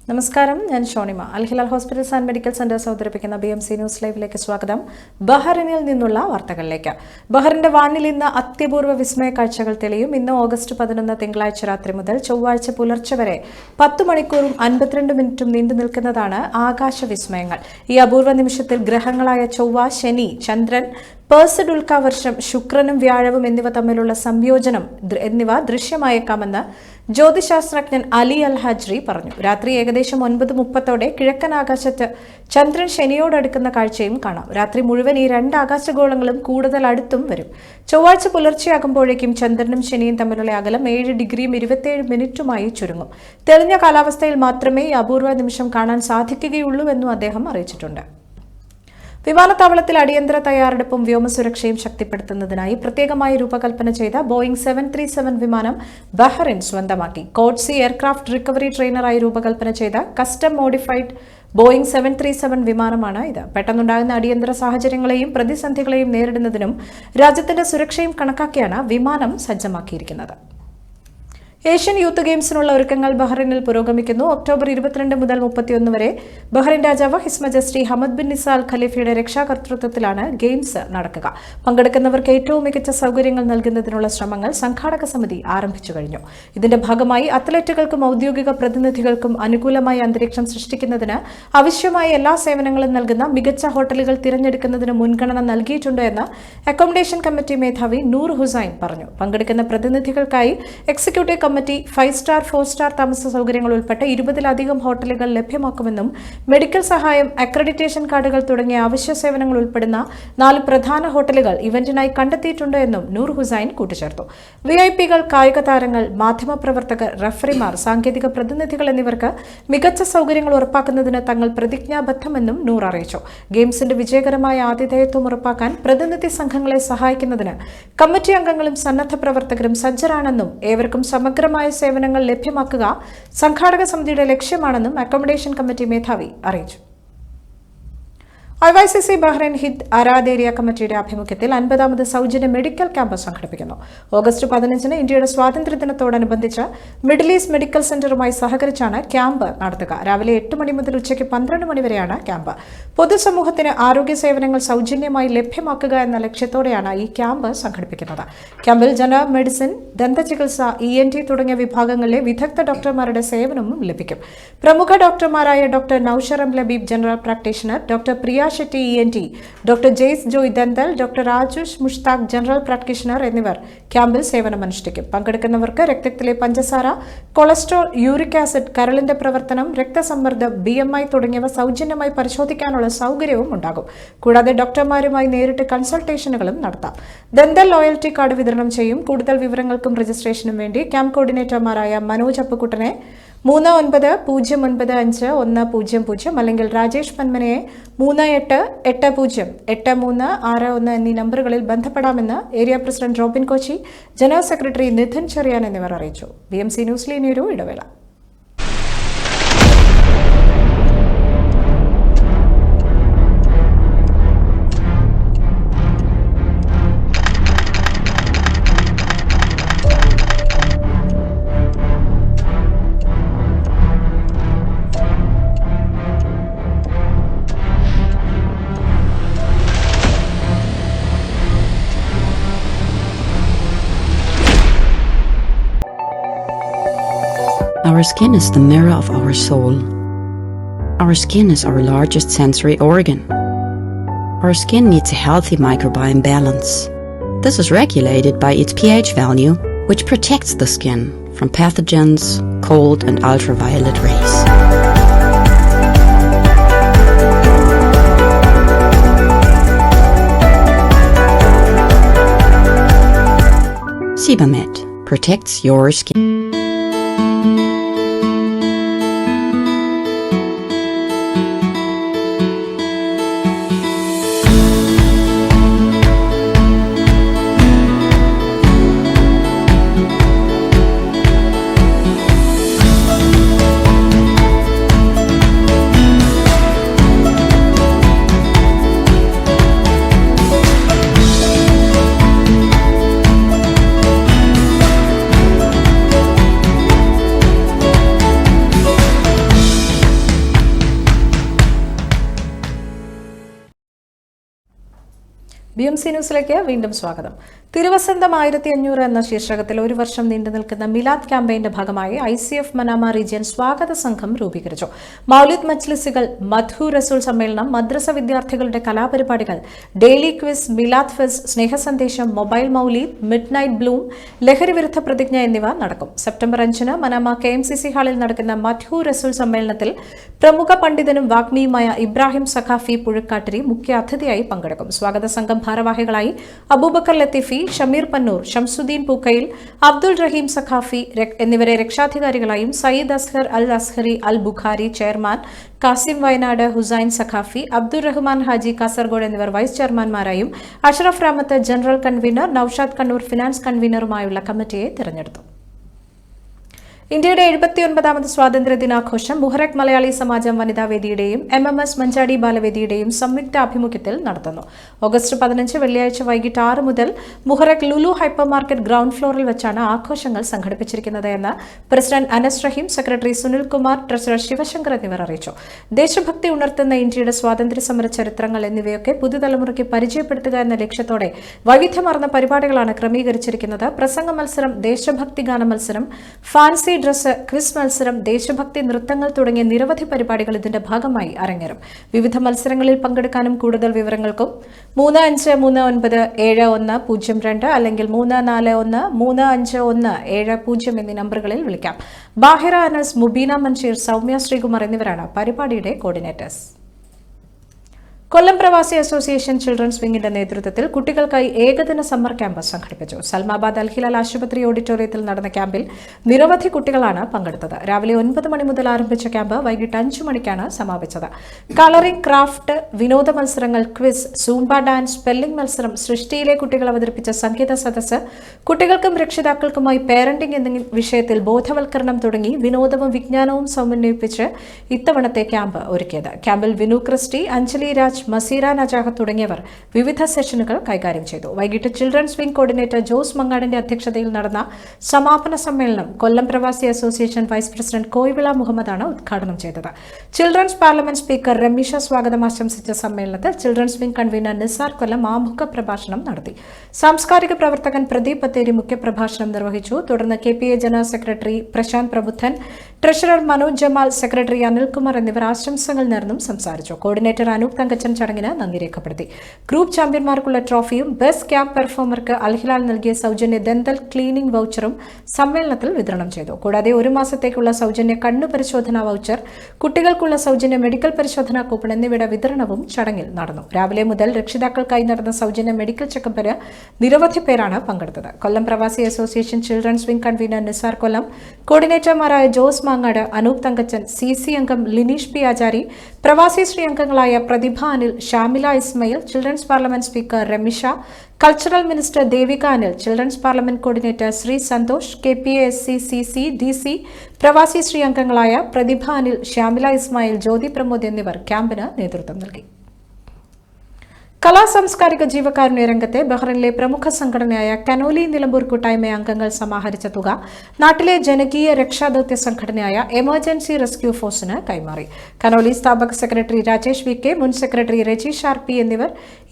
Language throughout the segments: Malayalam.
നമസ്കാരം, ഞാൻ Shonima. Al Hilal hospitals and medical centres അവതരിപ്പിക്കുന്ന BMC ന്യൂസ് ലൈവിലേക്ക് സ്വാഗതം. ബഹ്റിനിൽ നിന്നുള്ള വാർത്തകളിലേക്ക്. ബഹ്റിന്റെ വാനിൽ ഇന്ന് അത്യപൂർവ്വ വിസ്മയ കാഴ്ചകൾ തെളിയും. ഇന്ന് ഓഗസ്റ്റ് 11 തിങ്കളാഴ്ച രാത്രി മുതൽ ചൊവ്വാഴ്ച പുലർച്ചെ വരെ 10 മണിക്കൂറും 52 മിനിറ്റും നീണ്ടു നിൽക്കുന്നതാണ് ആകാശ വിസ്മയങ്ങൾ. ഈ അപൂർവ നിമിഷത്തിൽ ഗ്രഹങ്ങളായ ചൊവ്വ, ശനി, ചന്ദ്രൻ, പേഴ്സിഡ് ഉൽക്കാവർഷം, ശുക്രനും വ്യാഴവും എന്നിവ തമ്മിലുള്ള സംയോജനം എന്നിവ ദൃശ്യമായേക്കാമെന്ന് ജ്യോതിശാസ്ത്രജ്ഞൻ അലി അൽ ഹജ്രി പറഞ്ഞു. രാത്രി ഏകദേശം 9:30 കിഴക്കൻ ആകാശത്ത് ചന്ദ്രൻ ശനിയോടടുക്കുന്ന കാഴ്ചയും കാണാം. രാത്രി മുഴുവൻ ഈ രണ്ട് ആകാശഗോളങ്ങളും കൂടുതൽ അടുത്തും വരും. ചൊവ്വാഴ്ച പുലർച്ചെയാകുമ്പോഴേക്കും ചന്ദ്രനും ശനിയും തമ്മിലുള്ള അകലം 7 ഡിഗ്രിയും 27 മിനിറ്റുമായി ചുരുങ്ങും. തെളിഞ്ഞ കാലാവസ്ഥയിൽ മാത്രമേ ഈ അപൂർവ നിമിഷം കാണാൻ സാധിക്കുകയുള്ളൂ എന്നും അദ്ദേഹം അറിയിച്ചിട്ടുണ്ട്. വിമാനത്താവളത്തിൽ അടിയന്തര തയ്യാറെടുപ്പും വ്യോമസുരക്ഷയും ശക്തിപ്പെടുത്തുന്നതിനായി പ്രത്യേകമായി രൂപകൽപ്പന ചെയ്ത ബോയിംഗ് 737 വിമാനം ബഹ്റിൻ സ്വന്തമാക്കി. കോഡ്സി എയർക്രാഫ്റ്റ് റിക്കവറി ട്രെയിനറായി രൂപകൽപ്പന ചെയ്ത കസ്റ്റം മോഡിഫൈഡ് ബോയിംഗ് 737 വിമാനമാണ് ഇത്. പെട്ടെന്നുണ്ടാകുന്ന അടിയന്തര സാഹചര്യങ്ങളെയും പ്രതിസന്ധികളെയും നേരിടുന്നതിനും രാജ്യത്തിന്റെ സുരക്ഷയും കണക്കാക്കിയാണ് വിമാനം സജ്ജമാക്കിയിരിക്കുന്നത്. ഏഷ്യൻ യൂത്ത് ഗെയിംസിനുള്ള ഒരുക്കങ്ങൾ ബഹ്റിനിൽ പുരോഗമിക്കുന്നു. ഒക്ടോബർ 22 മുതൽ 31 വരെ ബഹ്റിൻ രാജാവ് his majesty Hamad bin Isa al ഖലീഫയുടെ രക്ഷാകർതൃത്വത്തിലാണ് ഗെയിംസ് നടക്കുക. പങ്കെടുക്കുന്നവർക്ക് ഏറ്റവും മികച്ച സൗകര്യങ്ങൾ നൽകുന്നതിനുള്ള ശ്രമങ്ങൾ സംഘാടക സമിതി ആരംഭിച്ചു കഴിഞ്ഞു. ഇതിന്റെ ഭാഗമായി അത്ലറ്റുകൾക്കും ഔദ്യോഗിക പ്രതിനിധികൾക്കും അനുകൂലമായ അന്തരീക്ഷം സൃഷ്ടിക്കുന്നതിന് ആവശ്യമായ എല്ലാ സേവനങ്ങളും നൽകുന്ന മികച്ച ഹോട്ടലുകൾ തിരഞ്ഞെടുക്കുന്നതിന് മുൻഗണന നൽകിയിട്ടുണ്ട് എന്ന് അക്കോമഡേഷൻ കമ്മിറ്റി മേധാവി നൂർ ഹുസൈൻ പറഞ്ഞു. പങ്കെടുക്കുന്ന പ്രതിനിധികൾക്കായി എക്സിക്യൂട്ടീവ് കമ്മിറ്റി 5 സ്റ്റാർ 4 സ്റ്റാർ താമസ സൗകര്യങ്ങൾ ഉൾപ്പെട്ട 20-ലധികം ഹോട്ടലുകൾ ലഭ്യമാക്കുമെന്നും മെഡിക്കൽ സഹായം, അക്രഡിറ്റേഷൻ കാർഡുകൾ തുടങ്ങിയ അവശ്യ സേവനങ്ങൾ ഉൾപ്പെടുന്ന 4 പ്രധാന ഹോട്ടലുകൾ ഇവന്റിനായി കണ്ടെത്തിയിട്ടുണ്ട് എന്നും നൂർ ഹുസൈൻ കൂട്ടിച്ചേർത്തു. VIP-കൾ, കായിക താരങ്ങൾ, മാധ്യമപ്രവർത്തകർ, റഫറിമാർ, സാങ്കേതിക പ്രതിനിധികൾ എന്നിവർക്ക് മികച്ച സൗകര്യങ്ങൾ ഉറപ്പാക്കുന്നതിന് തങ്ങൾ പ്രതിജ്ഞാബദ്ധമെന്നും നൂർ അറിയിച്ചു. ഗെയിംസിന്റെ വിജയകരമായ ആതിഥേയത്വം ഉറപ്പാക്കാൻ പ്രതിനിധി സംഘങ്ങളെ സഹായിക്കുന്നതിന് കമ്മിറ്റി അംഗങ്ങളും സന്നദ്ധ പ്രവർത്തകരും സജ്ജരാണെന്നും ഏവർക്കും സമഗ്രമായ സേവനങ്ങൾ ലഭ്യമാക്കുക സംഘാടക സമിതിയുടെ ലക്ഷ്യമാണെന്നും അക്കോമഡേഷൻ കമ്മിറ്റി മേധാവി അറിയിച്ചു. IYCC ബഹ്റൈൻ ഹിദ് അരാദ് ഏരിയ കമ്മിറ്റിയുടെ ആഭിമുഖ്യത്തിൽ 50ാമത് സൗജന്യ മെഡിക്കൽ ക്യാമ്പ് സംഘടിപ്പിക്കുന്നു. ഓഗസ്റ്റ് 15 ഇന്ത്യയുടെ സ്വാതന്ത്ര്യദിനത്തോടനുബന്ധിച്ച് മിഡിൽ ഈസ്റ്റ് മെഡിക്കൽ സെന്ററുമായി സഹകരിച്ചാണ് ക്യാമ്പ് നടത്തുക. രാവിലെ 8 മണി മുതൽ ഉച്ചയ്ക്ക് 12 മണി വരെയാണ് ക്യാമ്പ്. പൊതുസമൂഹത്തിന് ആരോഗ്യ സേവനങ്ങൾ സൗജന്യമായി ലഭ്യമാക്കുക എന്ന ലക്ഷ്യത്തോടെയാണ് ഈ ക്യാമ്പ് സംഘടിപ്പിക്കുന്നത്. ക്യാമ്പിൽ ജനറൽ മെഡിസിൻ, ദന്തചികിത്സ, ENT തുടങ്ങിയ വിഭാഗങ്ങളിലെ വിദഗ്ധ ഡോക്ടർമാരുടെ സേവനവും ലഭിക്കും. പ്രമുഖ ഡോക്ടർമാരായ doctor Nausharam Labeeb general practitioner, doctor Priya Shetty ENT, doctor Jaise Joy dental, doctor Rajesh Mushtaq general practitioner എന്നിവർ ക്യാമ്പിൽ സേവനമനുഷ്ഠിക്കും. പങ്കെടുക്കുന്നവർക്ക് രക്തത്തിലെ പഞ്ചസാര, കൊളസ്ട്രോൾ, യൂറിക് ആസിഡ്, കരളിന്റെ പ്രവർത്തനം, രക്തസമ്മർദ്ദം, BMI തുടങ്ങിയവ സൗജന്യമായി പരിശോധിക്കാനുള്ള സൗകര്യവും ഉണ്ടാകും. കൂടാതെ ഡോക്ടർമാരുമായി നേരിട്ട് കൺസൾട്ടേഷനുകളും നടത്താം. ദന്തൽ ലോയൽറ്റി കാർഡ് വിതരണം ചെയ്യും. കൂടുതൽ വിവരങ്ങൾക്കും രജിസ്ട്രേഷനും വേണ്ടി ക്യാമ്പ് കോർഡിനേറ്റർമാരായ മനോജ് അപ്പുക്കുട്ടനെ 39951000 അല്ലെങ്കിൽ രാജേഷ് പന്മനയെ 38808361 എന്നീ നമ്പറുകളിൽ ബന്ധപ്പെടാമെന്ന് area president Robin Kochi, general secretary Nidhin Cherian എന്നിവർ അറിയിച്ചു. BMC ന്യൂസിൽ ഇനിയൊരു ഇടവേള. Our skin is the mirror of our soul. Our skin is our largest sensory organ. Our skin needs a healthy microbiome balance. This is regulated by its pH value, which protects the skin from pathogens, cold and ultraviolet rays. Sebamed protects your skin. BMC ന്യൂസിലേക്ക് വീണ്ടും സ്വാഗതം. തിരുവസന്തം 1500 എന്ന ശീർഷകത്തിൽ ഒരു വർഷം നീണ്ടു നിൽക്കുന്ന മിലാദ് ക്യാമ്പയിന്റെ ഭാഗമായി ICF മനാമ റീജിയൻ സ്വാഗത സംഘം രൂപീകരിച്ചു. മൗലിദ് മജ്ലിസുകൾ, മദ്ഹു റസൂൽ സമ്മേളനം, മദ്രസ വിദ്യാർത്ഥികളുടെ കലാപരിപാടികൾ, ഡെയിലി ക്വിസ്, മിലാദ് ഫെസ്റ്റ്, സ്നേഹസന്ദേശം, മൊബൈൽ മൗലീദ്, മിഡ് നൈറ്റ് ബ്ലൂം, ലഹരി വിരുദ്ധ പ്രതിജ്ഞ എന്നിവ നടക്കും. സെപ്റ്റംബർ 5 മനാമ KMCC ഹാളിൽ നടക്കുന്ന മദ്ഹു റസൂൽ സമ്മേളനത്തിൽ പ്രമുഖ പണ്ഡിതനും വാഗ്മിയുമായ ഇബ്രാഹിം സഖാഫി പുഴക്കാട്ടിരി മുഖ്യ അതിഥിയായി പങ്കെടുക്കും. സ്വാഗത സംഘം ഭാരവാഹികളായി അബൂബക്കർ ലത്തീഫി, ഷമീർ പന്നൂർ, ഷംസുദ്ദീൻ പൂക്കയിൽ, അബ്ദുൾ റഹീം സഖാഫി എന്നിവരെ രക്ഷാധികാരികളായും സയ്യിദ് അസ്ഹർ അൽ അസ്ഹരി അൽ ബുഖാരി ചെയർമാൻ, കാസിം വയനാട്, ഹുസൈൻ സഖാഫി, അബ്ദുൾ റഹ്മാൻ ഹാജി കാസർഗോഡ് എന്നിവർ വൈസ് ചെയർമാൻമാരായും Ashraf Rahmath general convener, Naushad Kannur finance കൺവീനറുമായുള്ള കമ്മിറ്റിയെ തിരഞ്ഞെടുത്തു. ഇന്ത്യയുടെ 79ാമത് സ്വാതന്ത്ര്യ ദിനാഘോഷം മുഹറക് മലയാളി സമാജം വനിതാവേദിയുടെയും MMS മഞ്ചാടി ബാലവേദിയുടെയും സംയുക്ത ആഭിമുഖ്യത്തിൽ നടത്തുന്നു. ഓഗസ്റ്റ് 15 വെള്ളിയാഴ്ച വൈകിട്ട് 6 മുതൽ Muharraq Lulu hyper market ground ഫ്ലോറിൽ വെച്ചാണ് ആഘോഷങ്ങൾ സംഘടിപ്പിച്ചിരിക്കുന്നത് എന്ന് പ്രസിഡന്റ് അനസ് റഹീം, സെക്രട്ടറി സുനിൽ കുമാർ, ട്രഷറർ ശിവശങ്കർ എന്നിവർ അറിയിച്ചു. ദേശഭക്തി ഉണർത്തുന്ന ഇന്ത്യയുടെ സ്വാതന്ത്ര്യ സമര ചരിത്രങ്ങൾ എന്നിവയൊക്കെ പുതുതലമുറയ്ക്ക് പരിചയപ്പെടുത്തുക എന്ന ലക്ഷ്യത്തോടെ വൈവിധ്യമാർന്ന പരിപാടികളാണ് ക്രമീകരിച്ചിരിക്കുന്നത്. പ്രസംഗ മത്സരം, ദേശഭക്തി ഗാന മത്സരം, ഫാൻസി ഡ്രസ്, ക്വിസ് മത്സരം, ദേശഭക്തി നൃത്തങ്ങൾ തുടങ്ങിയ നിരവധി പരിപാടികൾ ഇതിന്റെ ഭാഗമായി അരങ്ങേറും. വിവിധ മത്സരങ്ങളിൽ പങ്കെടുക്കാനും കൂടുതൽ വിവരങ്ങൾക്കും 35397102 അല്ലെങ്കിൽ 34135170 എന്നീ നമ്പറുകളിൽ വിളിക്കാം. ബാഹിറ അനസ്, മുബീന മൻഷീർ, സൗമ്യ ശ്രീകുമാർ എന്നിവരാണ് പരിപാടിയുടെ കോർഡിനേറ്റേഴ്സ്. കൊല്ലം പ്രവാസി അസോസിയേഷൻ ചിൽഡ്രൻസ് വിങ്ങിന്റെ നേതൃത്വത്തിൽ കുട്ടികൾക്കായി ഏകദിന സമ്മർ ക്യാമ്പ് സംഘടിപ്പിച്ചു. സൽമാബാദ് അൽഹിലാൽ ആശുപത്രി ഓഡിറ്റോറിയത്തിൽ നടന്ന ക്യാമ്പിൽ നിരവധി കുട്ടികളാണ് പങ്കെടുത്തത്. രാവിലെ 9 മണി മുതൽ ആരംഭിച്ച ക്യാമ്പ് വൈകിട്ട് 5 മണിക്കാണ് സമാപിച്ചത്. കളറിംഗ്, ക്രാഫ്റ്റ്, വിനോദ മത്സരങ്ങൾ, ക്വിസ്, സൂംബ ഡാൻസ്, സ്പെല്ലിംഗ് മത്സരം, സൃഷ്ടിയിലെ കുട്ടികൾ അവതരിപ്പിച്ച സംഗീത സദസ്സ്, കുട്ടികൾക്കും രക്ഷിതാക്കൾക്കുമായി പേരന്റിംഗ് എന്ന വിഷയത്തിൽ ബോധവൽക്കരണം തുടങ്ങി വിനോദവും വിജ്ഞാനവും സമന്വയിപ്പിച്ച് ഇത്തവണത്തെ ക്യാമ്പ് ഒരുക്കിയത്. ക്യാമ്പിൽ വിനു ക്രിസ്റ്റി, അഞ്ജലി രാജ്, മസീറ നജാഹത്ത് തുടങ്ങിയവർ വിവിധ സെഷനുകൾ കൈകാര്യം ചെയ്തു. വൈകിട്ട് ചിൽഡ്രൻസ് വിംഗ് കോർഡിനേറ്റർ ജോസ് മങ്ങാടിന്റെ അധ്യക്ഷതയിൽ നടന്ന സമാപന സമ്മേളനം കൊല്ലം Pravasi association vice president Koyivila മുഹമ്മദാണ് ഉദ്ഘാടനം ചെയ്തത്. ചിൽഡ്രൻസ് പാർലമെന്റ് സ്പീക്കർ രമീഷ സ്വാഗതം ആശംസിച്ച സമ്മേളനത്തിൽ ചിൽഡ്രൻസ് വിംഗ് കൺവീനർ നിസാർ കൊല്ലം ആമുഖ പ്രഭാഷണം നടത്തി. സാംസ്കാരിക പ്രവർത്തകൻ പ്രദീപ് പത്തേരി മുഖ്യപ്രഭാഷണം നിർവഹിച്ചു. തുടർന്ന് KPA general secretary Prashanth Prabuddhan, treasurer Manoj Jamal, secretary Anilkumar എന്നിവർ ആശംസകൾ നേർന്നും സംസാരിച്ചു. കോർഡിനേറ്റർ അനൂപ് തങ്കച്ചൻ ചടങ്ങിന് നന്ദി രേഖപ്പെടുത്തി. ഗ്രൂപ്പ് ചാമ്പ്യന്മാർക്കുള്ള ട്രോഫിയും ബെസ്റ്റ് ക്യാമ്പ് പെർഫോമർക്ക് അൽഹിലാൽ നൽകിയ സൗജന്യ ദന്തൽ ക്ലീനിംഗ് വൗച്ചറും സമ്മേളനത്തിൽ വിതരണം ചെയ്തു. കൂടാതെ 1 മാസത്തേക്കുള്ള സൗജന്യ കണ്ണു പരിശോധനാ വൗച്ചർ, കുട്ടികൾക്കുള്ള സൗജന്യ മെഡിക്കൽ പരിശോധനാ കൂപ്പൺ എന്നിവയുടെ വിതരണവും ചടങ്ങിൽ നടന്നു. രാവിലെ മുതൽ രക്ഷിതാക്കൾക്കായി നടന്ന സൗജന്യ മെഡിക്കൽ ചെക്കപ്പിന് നിരവധി പേരാണ് പങ്കെടുത്തത്. Kollam Pravasi association children's wing convener Nisar Kollam, കോർഡിനേറ്റർമാരായ ജോസ് മാങ്ങാട്, അനൂപ് തങ്കച്ചൻ, CC അംഗം ലിനീഷ് പി ആചാരി, പ്രവാസി ശ്രീ അംഗങ്ങളായ Prathibha Anil, Shamila Ismail, children's parliament speaker Ramisha, cultural minister Devika Anil, children's parliament coordinator Sree Santhosh, KPA SC CC DC, പ്രവാസി ശ്രീ അംഗങ്ങളായ പ്രതിഭ അനിൽ, ഷാമില ഇസ്മായിൽ, ജ്യോതി പ്രമോദ് എന്നിവർ ക്യാമ്പിന് നേതൃത്വം നൽകി. കലാ സാംസ്കാരിക ജീവകാരുണ്യ രംഗത്തെ ബഹ്റിനിലെ പ്രമുഖ സംഘടനയായ കനോലി നിലമ്പൂർ കൂട്ടായ്മ അംഗങ്ങൾ സമാഹരിച്ച തുക നാട്ടിലെ ജനകീയ രക്ഷാദൌത്യ സംഘടനയായ എമർജൻസി റെസ്ക്യൂ ഫോഴ്സിന് കൈമാറി. കനോലി സ്ഥാപക സെക്രട്ടറി രാജേഷ് VK, മുൻ സെക്രട്ടറി രജി ഷാർപി എന്നിവർ,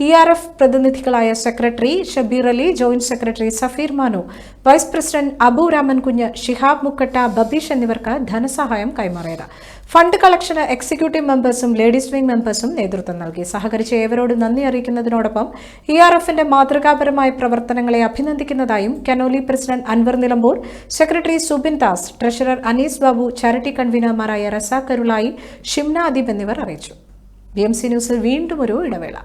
ERF പ്രതിനിധികളായ secretary Shabeer Ali, joint secretary Safeer Manu, vice president Abu Raman Kunju, Shihab Mukkatta, Babeesh എന്നിവർക്ക് ധനസഹായം കൈമാറിയത്. ഫണ്ട് കളക്ഷന് എക്സിക്യൂട്ടീവ് മെമ്പേഴ്സും ലേഡീസ് വിംഗ് മെമ്പേഴ്സും നേതൃത്വം നൽകി. സഹകരിച്ച ഏവരോടും നന്ദി അറിയിക്കുന്നതിനോടൊപ്പം ERFന്റെ മാതൃകാപരമായ പ്രവർത്തനങ്ങളെ അഭിനന്ദിക്കുന്നതായും Canoli president Anwar Nilambur, secretary Subin Das, treasurer Anees Babu, charity കൺവീനർമാരായ റസാഖ് കരുളായി, ഷിംന അദീബ് എന്നിവർ അറിയിച്ചു. BMC ന്യൂസിൽ വീണ്ടും ഒരു ഇടവേള.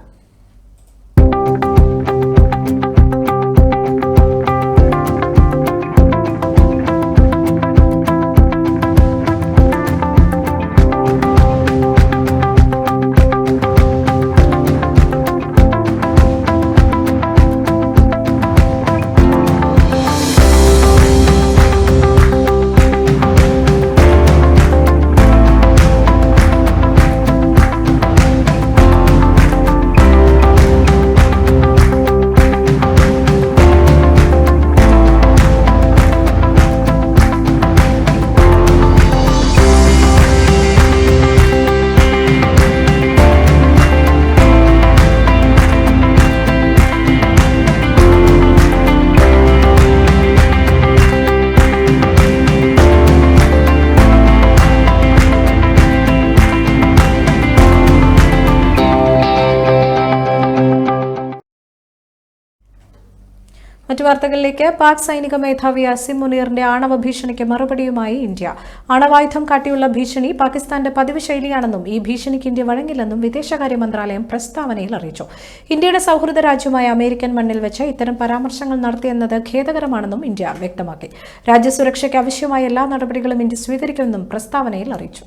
മറ്റു വാർത്തകളിലേക്ക്. പാക് സൈനിക മേധാവി അസിം മുനീറിന്റെ ആണവ ഭീഷണിക്ക് മറുപടിയുമായി ഇന്ത്യ. ആണവായുധം കാട്ടിയുള്ള ഭീഷണി പാകിസ്ഥാന്റെ പതിവ് ശൈലിയാണെന്നും ഈ ഭീഷണിക്ക് ഇന്ത്യ വഴങ്ങില്ലെന്നും വിദേശകാര്യ മന്ത്രാലയം പ്രസ്താവനയിൽ അറിയിച്ചു. ഇന്ത്യയുടെ സൗഹൃദ രാജ്യമായ അമേരിക്കൻ മണ്ണിൽ വെച്ച് ഇത്തരം പരാമർശങ്ങൾ നടത്തിയെന്നത് ഖേദകരമാണെന്നും ഇന്ത്യ വ്യക്തമാക്കി. രാജ്യസുരക്ഷയ്ക്ക് ആവശ്യമായ എല്ലാ നടപടികളും ഇന്ത്യ സ്വീകരിക്കുമെന്നും പ്രസ്താവനയിൽ അറിയിച്ചു.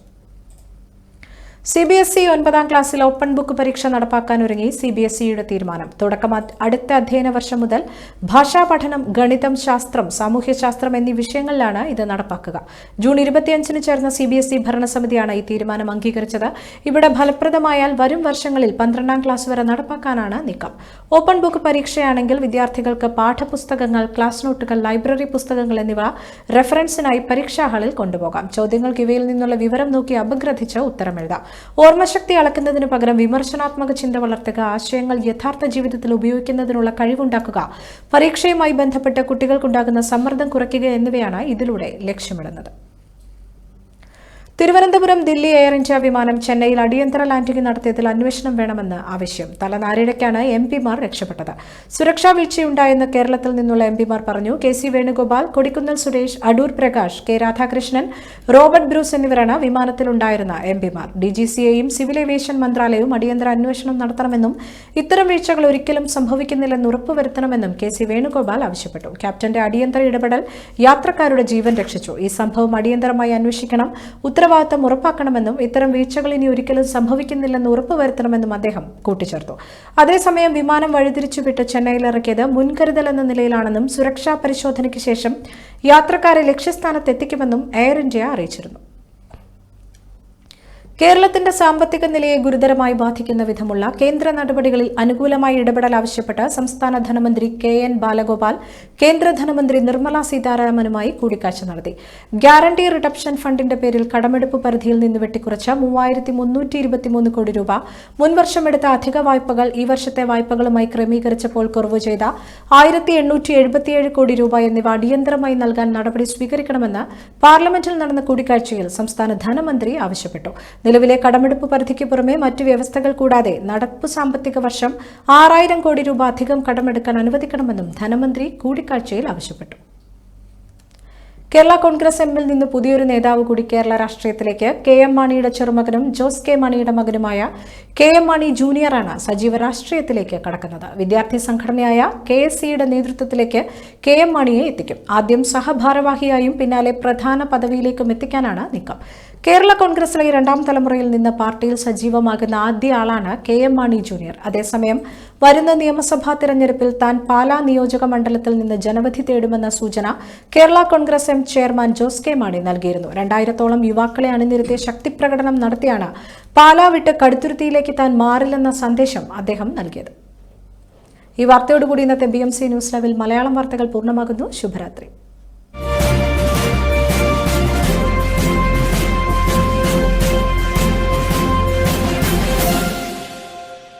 CBSE 9ാം ക്ലാസ്സിൽ ഓപ്പൺ ബുക്ക് പരീക്ഷ നടപ്പാക്കാൻ ഒരുങ്ങി CBSEയുടെ തീരുമാനം. തുടക്കം അടുത്ത അധ്യയന വർഷം മുതൽ ഭാഷാ പഠനം, ഗണിതം, ശാസ്ത്രം, സാമൂഹ്യശാസ്ത്രം എന്നീ വിഷയങ്ങളിലാണ് ഇത് നടപ്പാക്കുക. ജൂൺ 25-ന് ചേർന്ന CBSE ഭരണസമിതിയാണ് ഈ തീരുമാനം അംഗീകരിച്ചത്. ഇവിടെ ഫലപ്രദമായാൽ വരും വർഷങ്ങളിൽ 12ാം ക്ലാസ് വരെ നടപ്പാക്കാനാണ് നീക്കം. ഓപ്പൺ ബുക്ക് പരീക്ഷയാണെങ്കിൽ വിദ്യാർത്ഥികൾക്ക് പാഠപുസ്തകങ്ങൾ, ക്ലാസ് നോട്ടുകൾ, ലൈബ്രറി പുസ്തകങ്ങൾ എന്നിവ റെഫറൻസിനായി പരീക്ഷാ ഹാളിൽ കൊണ്ടുപോകാം. ചോദ്യങ്ങൾക്ക് ഇവയിൽ നിന്നുള്ള വിവരം നോക്കി അപഗ്രഥിച്ച് ഉത്തരമെഴുതാം. ഓർമ്മശക്തി അളക്കുന്നതിന് പകരം വിമർശനാത്മക ചിന്ത വളർത്തുക, ആശയങ്ങൾ യഥാർത്ഥ ജീവിതത്തിൽ ഉപയോഗിക്കുന്നതിനുള്ള കഴിവുണ്ടാക്കുക, പരീക്ഷയുമായി ബന്ധപ്പെട്ട് കുട്ടികൾക്കുണ്ടാകുന്ന സമ്മർദ്ദം കുറയ്ക്കുക എന്നിവയാണ് ഇതിലൂടെ ലക്ഷ്യമിടുന്നത്. തിരുവനന്തപുരം ദില്ലി എയർ ഇന്ത്യ വിമാനം ചെന്നൈയിൽ അടിയന്തര ലാൻഡിംഗ് നടത്തിയതിൽ അന്വേഷണം വേണമെന്ന് ആവശ്യം. തലനാരിഴയ്ക്കാണ് MP-മാർ രക്ഷപ്പെട്ടത്. സുരക്ഷാ വീഴ്ചയുണ്ടായെന്ന് കേരളത്തിൽ നിന്നുള്ള MP-മാർ പറഞ്ഞു. KC Venugopal, Kodikunnil Suresh, Adoor Prakash, K Radhakrishnan, Robert Bruce എന്നിവരാണ് വിമാനത്തിലുണ്ടായിരുന്ന MP-മാർ. DGCAയും സിവിൽ ഏവിയേഷൻ മന്ത്രാലയവും അടിയന്തര അന്വേഷണം നടത്തണമെന്നും ഇത്തരം വീഴ്ചകൾ ഒരിക്കലും സംഭവിക്കുന്നില്ലെന്ന് ഉറപ്പുവരുത്തണമെന്നും KC വേണുഗോപാൽ ആവശ്യപ്പെട്ടു. ക്യാപ്റ്റന്റെ അടിയന്തര ഇടപെടൽ യാത്രക്കാരുടെ ജീവൻ രക്ഷിച്ചു. ഈ സംഭവം അടിയന്തരമായി അന്വേഷിക്കണം, ഉത്തരവാദിത്തം ഉറപ്പാക്കണമെന്നും ഇത്തരം വീഴ്ചകൾ ഇനി ഒരിക്കലും സംഭവിക്കുന്നില്ലെന്ന് ഉറപ്പുവരുത്തണമെന്നും അദ്ദേഹം കൂട്ടിച്ചേർത്തു. അതേസമയം വിമാനം വഴിതിരിച്ചുവിട്ട് ചെന്നൈയിൽ ഇറക്കിയത് മുൻകരുതൽ എന്ന നിലയിലാണെന്നും സുരക്ഷാ പരിശോധനയ്ക്ക് ശേഷം യാത്രക്കാരെ ലക്ഷ്യസ്ഥാനത്ത് എത്തിക്കുമെന്നും എയർ ഇന്ത്യ അറിയിച്ചിരുന്നു. കേരളത്തിന്റെ സാമ്പത്തിക നിലയെ ഗുരുതരമായി ബാധിക്കുന്ന വിധമുള്ള കേന്ദ്ര നടപടികളിൽ അനുകൂലമായി ഇടപെടൽ ആവശ്യപ്പെട്ട് സംസ്ഥാന ധനമന്ത്രി KN ബാലഗോപാൽ കേന്ദ്ര ധനമന്ത്രി നിർമ്മല സീതാരാമനുമായി കൂടിക്കാഴ്ച നടത്തി. ഗ്യാരണ്ടി റിഡപ്ഷൻ ഫണ്ടിന്റെ പേരിൽ കടമെടുപ്പ് പരിധിയിൽ നിന്ന് വെട്ടിക്കുറച്ച 3323 കോടി രൂപ, മുൻവർഷമെടുത്ത അധിക വായ്പകൾ ഈ വർഷത്തെ വായ്പകളുമായി ക്രമീകരിച്ചപ്പോൾ കുറവ് ചെയ്ത 1877 കോടി രൂപ എന്നിവ അടിയന്തരമായി നൽകാൻ നടപടി സ്വീകരിക്കണമെന്ന് പാർലമെന്റിൽ നടന്ന കൂടിക്കാഴ്ചയിൽ സംസ്ഥാന ധനമന്ത്രി ആവശ്യപ്പെട്ടു. നിലവിലെ കടമെടുപ്പ് പരിധിക്ക് പുറമെ മറ്റു വ്യവസ്ഥകൾ കൂടാതെ നടപ്പു സാമ്പത്തിക വർഷം 6000 കോടി രൂപ അധികം കടമെടുക്കാൻ അനുവദിക്കണമെന്നും ധനമന്ത്രി കൂടിക്കാഴ്ചയിൽ ആവശ്യപ്പെട്ടു. കേരള കോൺഗ്രസ് എമ്മിൽ നിന്ന് പുതിയൊരു നേതാവ് കൂടി കേരള രാഷ്ട്രീയത്തിലേക്ക്. KM മാണിയുടെ ചെറുമകനും ജോസ് കെ മാണിയുടെ മകനുമായ KM മാണി ജൂനിയറാണ് സജീവ രാഷ്ട്രീയത്തിലേക്ക് കടക്കുന്നത്. വിദ്യാർത്ഥി സംഘടനയായ KSCയുടെ നേതൃത്വത്തിലേക്ക് KM മാണിയെ എത്തിക്കും. ആദ്യം സഹഭാരവാഹിയായും പിന്നാലെ പ്രധാന പദവിയിലേക്കും എത്തിക്കാനാണ് നീക്കം. കേരള കോൺഗ്രസിലെ 2ാം തലമുറയിൽ നിന്ന് പാർട്ടിയിൽ സജീവമാകുന്ന ആദ്യ ആളാണ് KM മാണി ജൂനിയർ. അതേസമയം വരുന്ന നിയമസഭാ തിരഞ്ഞെടുപ്പിൽ താൻ പാലാ നിയോജക മണ്ഡലത്തിൽ നിന്ന് ജനവിധി തേടുമെന്ന സൂചന Kerala Congress M chairman Jose K Mani നൽകിയിരുന്നു. 2000-ഓളം യുവാക്കളെ അണിനിരത്തിയ ശക്തിപ്രകടനം നടത്തിയാണ് പാലാ വിട്ട് കടുത്തുരുത്തിയിലേക്ക് താൻ മാറില്ലെന്ന സന്ദേശം അദ്ദേഹം നൽകിയത്. ഈ വാർത്തയോടുകൂടി ഇന്നത്തെ BMC ന്യൂസ് ലൈവിൽ മലയാളം വാർത്തകൾ പൂർണ്ണമാകുന്നു. ശുഭരാത്രി.